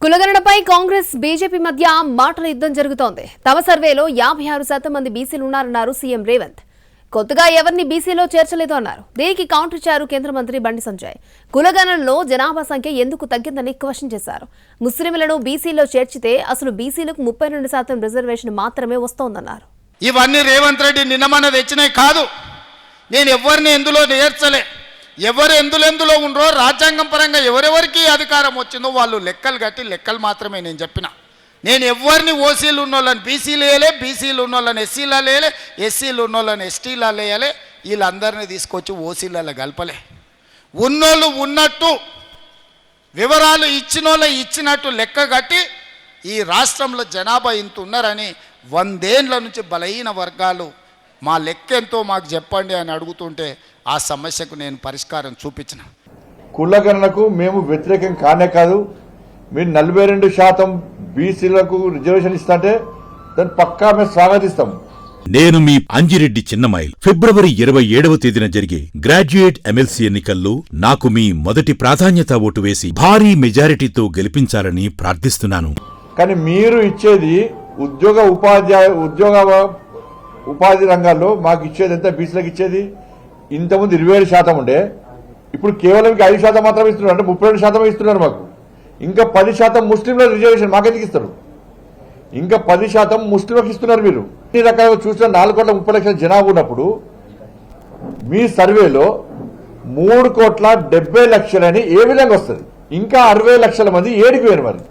కులగణనపై Congress BJP మధ్య మాటల యుద్ధం జరుగుతోంది. తమ సర్వేలో 56% మంది బీసీలు ఉన్నారన్నారు సీఎం రేవంత్. కొత్తగా ఎవరిని బీసీలో చేర్చలేదు అన్నారు. దీనికి కౌంటర్ ఇచ్చారు కేంద్ర మంత్రి బండి సంజయ్. కులగణనలో జనాభా సంఖ్య ఎందుకు తగ్గిందని క్వశ్చన్ చేశారు. ముస్లింలను బీసీలో చేర్చితే అసలు బీసీలకు 32% రిజర్వేషన్ మాత్రమే వస్తోందన్నారు. ఇవన్నీ రేవంత్ రెడ్డి నిన్నమన్న తెచ్చినాయి కాదు. నేను ఎవరిని ఎందులో చేర్చలే. ఎవరు ఎందులో ఉండరో రాజ్యాంగం పరంగా ఎవరెవరికి అధికారం వచ్చిందో వాళ్ళు లెక్కలు కట్టి లెక్కలు మాత్రమే నేను చెప్పిన. నేను ఎవరిని ఓసీలు ఉన్నోళ్ళని బీసీలు వేయలే, బీసీలు ఉన్నోళ్ళని ఎస్సీలా వేయలే, ఎస్సీలు ఉన్నోళ్ళని ఎస్టీలా వేయలే, వీళ్ళందరినీ తీసుకొచ్చి ఓసీలలో కలపలే. ఉన్నోళ్ళు ఉన్నట్టు వివరాలు ఇచ్చినోళ్ళు ఇచ్చినట్టు లెక్క కట్టి ఈ రాష్ట్రంలో జనాభా ఇంత ఉన్నారని 100 ఏళ్ల నుంచి బలహీన వర్గాలు మా లెక్క ఎంతో మాకు చెప్పండి అని అడుగుతుంటే ఆ సమస్యకు నేను పరిష్కారం చూపించిన. కులగణనకు మేము వ్యతిరేకం కానే కాదు. మీరు 42% బీసీలకు రిజర్వేషన్ ఇస్తుంటే దాన్ని పక్కా మేము స్వాగతిస్తాం. నేను మీ అంజిరెడ్డి చిన్నమైల్. ఫిబ్రవరి 27వ తేదీన జరిగే గ్రాడ్యుయేట్ ఎమ్మెల్సీ ఎన్నికల్లో నాకు మీ మొదటి ప్రాధాన్యత ఓటు వేసి భారీ మెజారిటీతో గెలిపించాలని ప్రార్థిస్తున్నాను. కానీ మీరు ఇచ్చేది ఉపాధి రంగాల్లో మాకు ఇచ్చేది ఎంత? బీసీలకు ఇచ్చేది ఇంతకుముందు 27% ఉండే, ఇప్పుడు కేవలం 5% మాత్రమే ఇస్తున్నారు. అంటే 32% ఇస్తున్నారు మాకు. ఇంకా 10% ముస్లింల రిజర్వేషన్ మాకెందుకు ఇస్తారు? ఇంకా 10% ముస్లింలకు ఇస్తున్నారు. మీరు ఈ రకాలుగా చూసిన 4,30,00,000 జనాభా ఉన్నప్పుడు మీ సర్వేలో 3,70,00,000 అని ఏ విధంగా వస్తుంది? ఇంకా 60 లక్షల మంది ఏడికి పోయారు మరి.